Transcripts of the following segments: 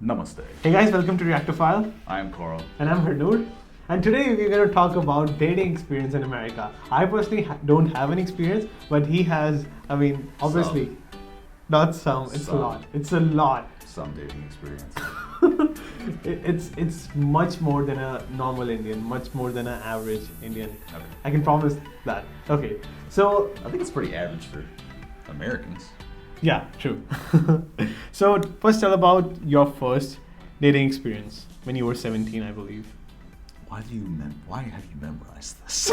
Namaste. Hey guys, welcome to Reactophile. I am Carl. And I'm Harnoor. And today we're going to talk about dating experience in America. I personally don't have any experience, but he has, obviously, not some, it's a lot. It's a lot. Some dating experience. It's much more than a normal Indian, much more than an average Indian. Okay. I can promise that. Okay, so... I think it's pretty average for Americans. Yeah, true. So first tell about your first dating experience when you were 17, I believe. Why have you memorized this?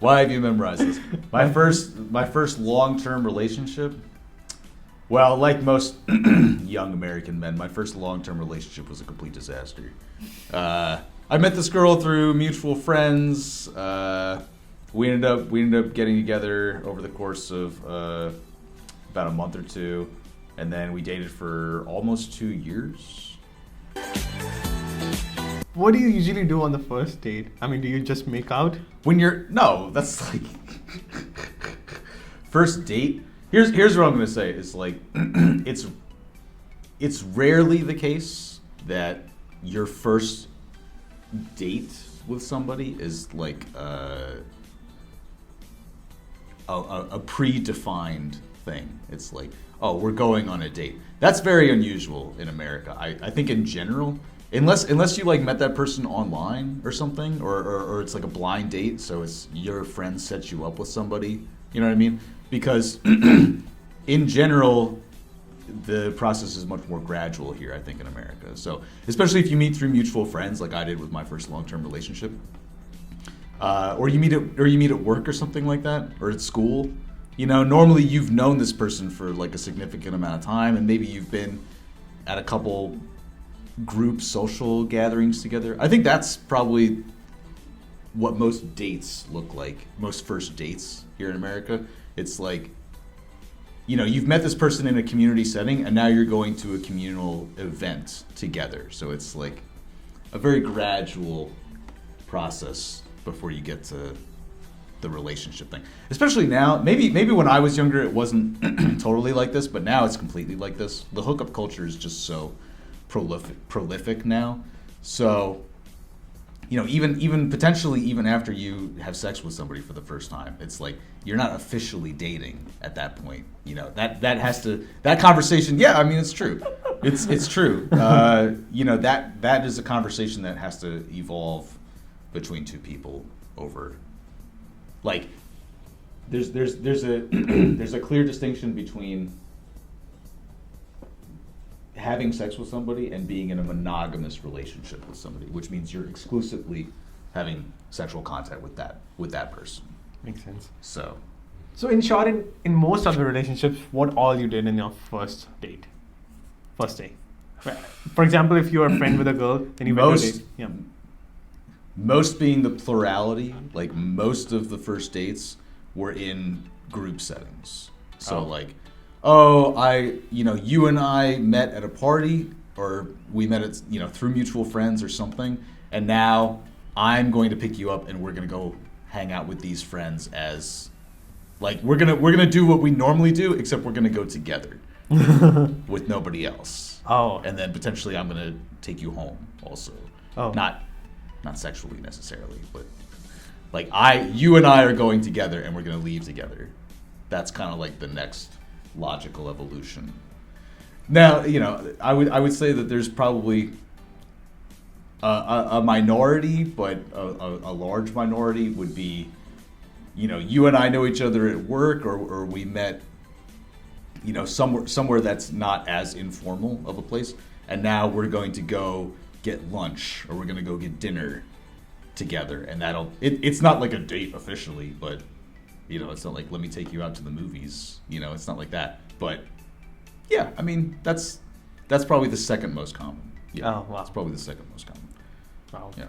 Why have you memorized this? My first long-term relationship. Well, like most young American men, my first long-term relationship was a complete disaster. I met this girl through mutual friends. We ended up getting together over the course of about a month or two, and then we dated for almost 2 years. What do you usually do on the first date? I mean, do you just make out? No, that's like first date. Here's what I'm gonna say. It's like it's rarely the case that your first date with somebody is like a predefined thing. It's like, oh, we're going on a date. That's very unusual in America. I think in general, unless you like met that person online or something, or it's like a blind date, so it's your friend sets you up with somebody. You know what I mean? Because in general, the process is much more gradual here, I think, in America. So especially if you meet through mutual friends, like I did with my first long-term relationship, or you meet at work or something like that, or at school. You know, normally you've known this person for like a significant amount of time, and maybe you've been at a couple group social gatherings together. I think that's probably what most dates look like, most first dates here in America. It's like, you know, you've met this person in a community setting, and now you're going to a communal event together. So it's like a very gradual process before you get to the relationship thing. Especially now, maybe when I was younger it wasn't totally like this, but now it's completely like this. The hookup culture is just so prolific now. So, you know, even potentially even after you have sex with somebody for the first time, it's like you're not officially dating at that point. You know, that conversation, yeah, I mean, it's true. It's true. You know, that is a conversation that has to evolve between two people over, like, there's a clear distinction between having sex with somebody and being in a monogamous relationship with somebody, which means you're exclusively having sexual contact with that person. Makes sense. So in short, in most of the relationships, what all you did in your first day? For example, if you're a friend with a girl, then you went to a date. Yeah. Most being the plurality, like most of the first dates were in group settings. So like, you and I met at a party, or we met at, through mutual friends or something, and now I'm going to pick you up and we're gonna go hang out with these friends as, like, we're gonna do what we normally do, except we're gonna go together with nobody else. Oh. And then potentially I'm gonna take you home also. Oh. Not sexually necessarily, but like you and I are going together and we're gonna leave together. That's kind of like the next logical evolution. Now, I would say that there's probably a minority, but a large minority would be, you and I know each other at work, or we met, somewhere that's not as informal of a place, and now we're going to go get lunch, or we're gonna go get dinner together, and it's not like a date officially, but it's not like, let me take you out to the movies, it's not like that, but yeah, I mean, that's probably the second most common. Yeah. Oh, wow. It's probably the second most common. Wow. Yeah.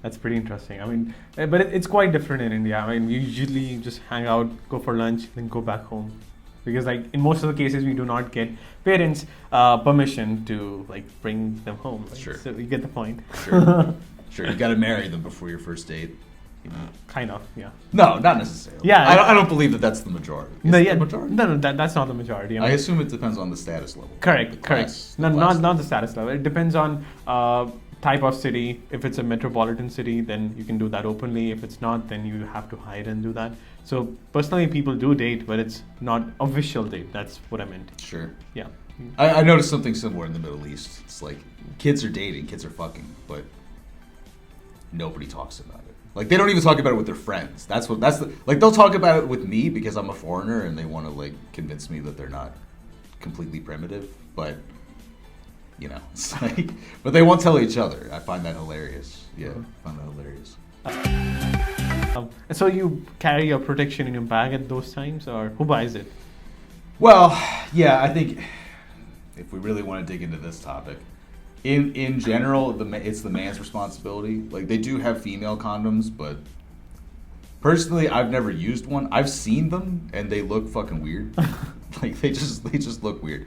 That's pretty interesting. I mean, but it's quite different in India. I mean, we usually just hang out, go for lunch, then go back home. Because like in most of the cases, we do not get parents' permission to like bring them home. Right? Sure. So you get the point. Sure. Sure. You got to marry them before your first date. You know? Kind of, yeah. No, not necessarily. Yeah, I don't believe that that's the majority. Is No, it yeah, the majority? no, that's not the majority. I assume it depends on the status level. Correct, The correct. class- No, the class not the status level. It depends on type of city. If it's a metropolitan city, then you can do that openly. If it's not, then you have to hide and do that. So personally, people do date, but it's not official date. That's what I meant. Sure. Yeah. I noticed something similar in the Middle East. It's like kids are dating, kids are fucking, but nobody talks about it. Like they don't even talk about it with their friends. Like they'll talk about it with me because I'm a foreigner and they want to like convince me that they're not completely primitive, but you know, it's like, but they won't tell each other. I find that hilarious. Yeah, I find that hilarious. And so you carry your protection in your bag at those times, or who buys it? Well, yeah, I think if we really want to dig into this topic, in general, it's the man's responsibility. Like they do have female condoms, but personally, I've never used one. I've seen them, and they look fucking weird. Like they just look weird.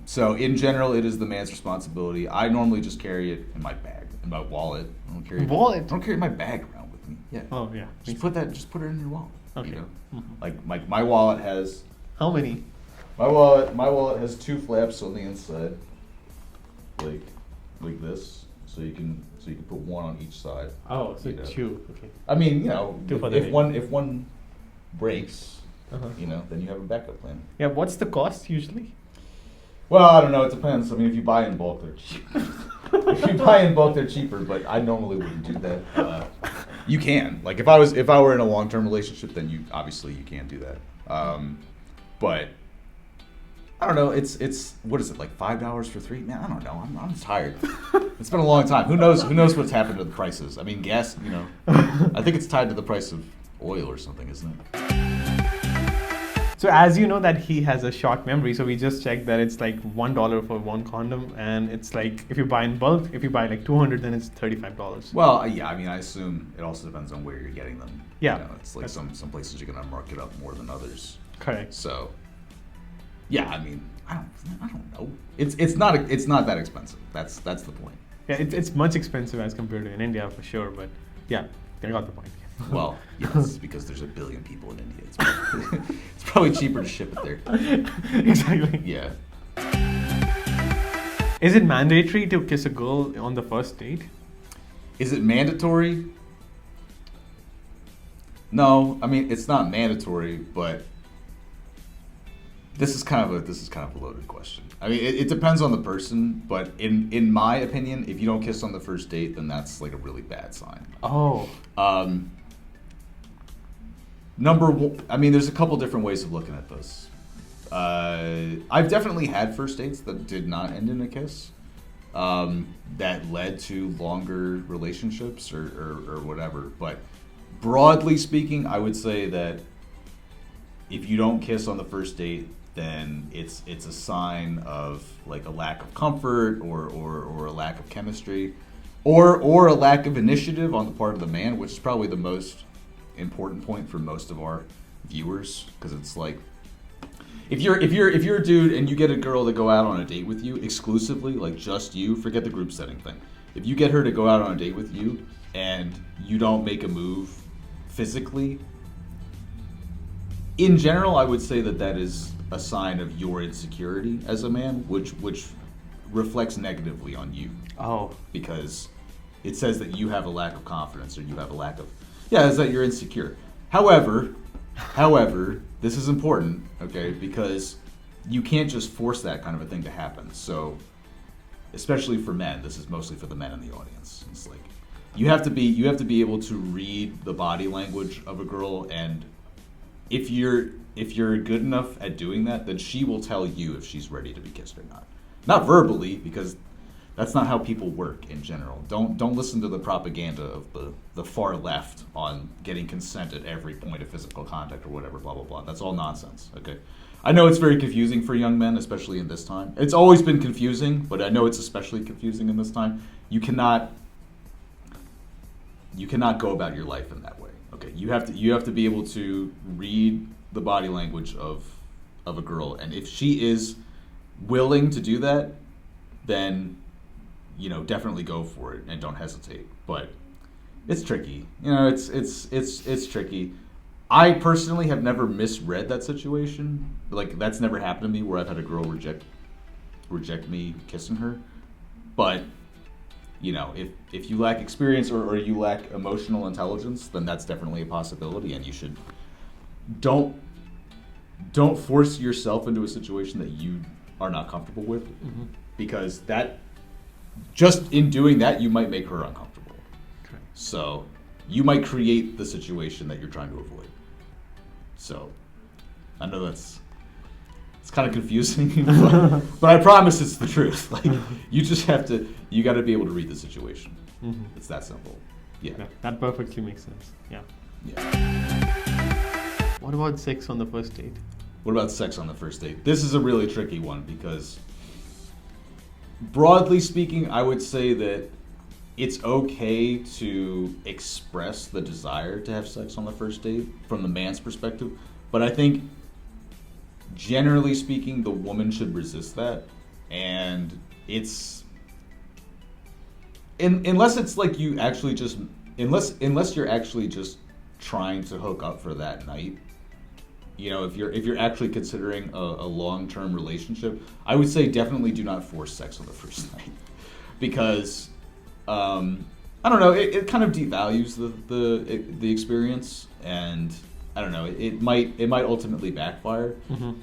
So in general, it is the man's responsibility. I normally just carry it in my bag, in my wallet. I don't carry Wallet? I don't carry my bag around with me. Yeah. Oh yeah. Just put it in your wallet. Okay. You know? Mhm. Like my wallet has. How many? My wallet has two flaps on the inside, like this, so you can put one on each side. Oh, so You know. two. Okay. I mean, you know, Two for the if day. one breaks, Uh-huh. you know, then you have a backup plan. Yeah. What's the cost usually? Well, I don't know. It depends. I mean, if you buy in bulk, they're cheaper. If you buy in bulk, they're cheaper. But I normally wouldn't do that. You can. Like if I were in a long-term relationship, then you can't do that. But I don't know. It's what is it, like $5 for 3? Man, I don't know. I'm tired. It's been a long time. Who knows what's happened to the prices? I mean, gas. You know, I think it's tied to the price of oil or something, isn't it? So as you know that he has a short memory, so we just checked that it's like $1 for one condom, and it's like if you buy in bulk, if you buy like 200, then it's $35. Well, yeah. I mean, I assume it also depends on where you're getting them. Yeah. You know, it's like some places you're gonna mark it up more than others. Correct. So, yeah, I mean, I don't know. It's not that expensive. That's the point. Yeah, it's much expensive as compared to in India for sure, but yeah, I got the point. Well, yes, because there's 1 billion people in India. It's probably cheaper to ship it there. Exactly. Yeah. Is it mandatory to kiss a girl on the first date? Is it mandatory? No, I mean it's not mandatory, but this is kind of a loaded question. I mean, it depends on the person, but in my opinion, if you don't kiss on the first date, then that's like a really bad sign. Oh. Number one, I mean, there's a couple different ways of looking at this. I've definitely had first dates that did not end in a kiss, that led to longer relationships or whatever. But broadly speaking, I would say that if you don't kiss on the first date, then it's a sign of like a lack of comfort or a lack of chemistry, or a lack of initiative on the part of the man, which is probably the most important point for most of our viewers, because it's like if you're a dude and you get a girl to go out on a date with you exclusively, like just you, forget the group setting thing. If you get her to go out on a date with you and you don't make a move physically, in general, I would say that is a sign of your insecurity as a man, which reflects negatively on you. Oh. Because it says that you have a lack of confidence, or you have a lack of, is that you're insecure. However, this is important, okay, because you can't just force that kind of a thing to happen. So, especially for men, this is mostly for the men in the audience. It's like you have to be able to read the body language of a girl, and if you're good enough at doing that, then she will tell you if she's ready to be kissed or not. Not verbally, because that's not how people work in general. Don't listen to the propaganda of the far left on getting consent at every point of physical contact or whatever, blah, blah, blah. That's all nonsense, okay? I know it's very confusing for young men, especially in this time. It's always been confusing, but I know it's especially confusing in this time. You cannot go about your life in that way. Okay, you have to be able to read the body language of a girl, and if she is willing to do that, then definitely go for it and don't hesitate. But it's tricky. You know, it's tricky. I personally have never misread that situation. Like that's never happened to me where I've had a girl reject me kissing her. But you know, if you lack experience or you lack emotional intelligence, then that's definitely a possibility, and you should don't force yourself into a situation that you are not comfortable with, because that just in doing that you might make her uncomfortable. Okay. So you might create the situation that you're trying to avoid. So I know it's kind of confusing, but I promise it's the truth. Like you got to be able to read the situation. It's that simple. Yeah. That perfectly makes sense. Yeah. What about sex on the first date? What about sex on the first date? This is a really tricky one because broadly speaking, I would say that it's okay to express the desire to have sex on the first date from the man's perspective, but I think generally speaking, the woman should resist that, and unless it's like you actually just unless you're actually just trying to hook up for that night. You know, if you're actually considering a long-term relationship, I would say definitely do not force sex on the first night, because I don't know, it kind of devalues the experience, and I don't know, it might ultimately backfire.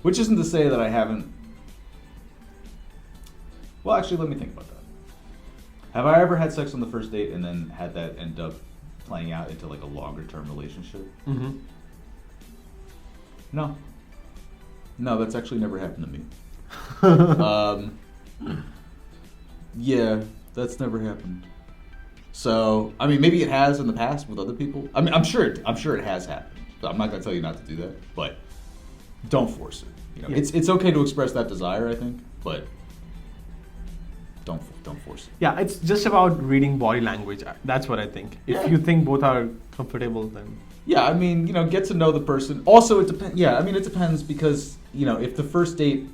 Which isn't to say that I haven't. Well, actually, let me think about that. Have I ever had sex on the first date and then had that end up playing out into like a longer-term relationship? No, that's actually never happened to me. Yeah, that's never happened. So, I mean, maybe it has in the past with other people. I mean, I'm sure it has happened. So I'm not gonna tell you not to do that, but don't force it. You know, it's okay to express that desire, I think, but don't force it. Yeah, it's just about reading body language. That's what I think. If you think both are comfortable, then. Yeah, I mean, you know, get to know the person. Also, it depends. Yeah, I mean, it depends because, you know, if the first date,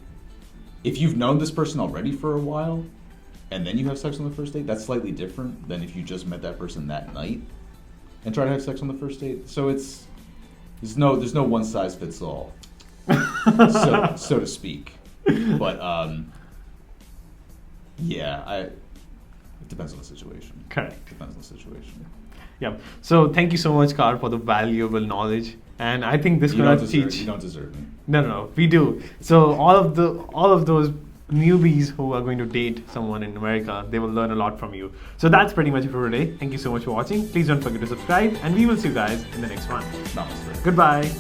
if you've known this person already for a while, and then you have sex on the first date, that's slightly different than if you just met that person that night and try to have sex on the first date. So there's no one size fits all, so to speak. But it depends on the situation. Correct. Depends on the situation. Yeah. So thank you so much, Carl, for the valuable knowledge. And I think this gonna teach. You don't deserve me. No, we do. So all of those newbies who are going to date someone in America, they will learn a lot from you. So that's pretty much it for today. Thank you so much for watching. Please don't forget to subscribe, and we will see you guys in the next one. Namaste. Goodbye.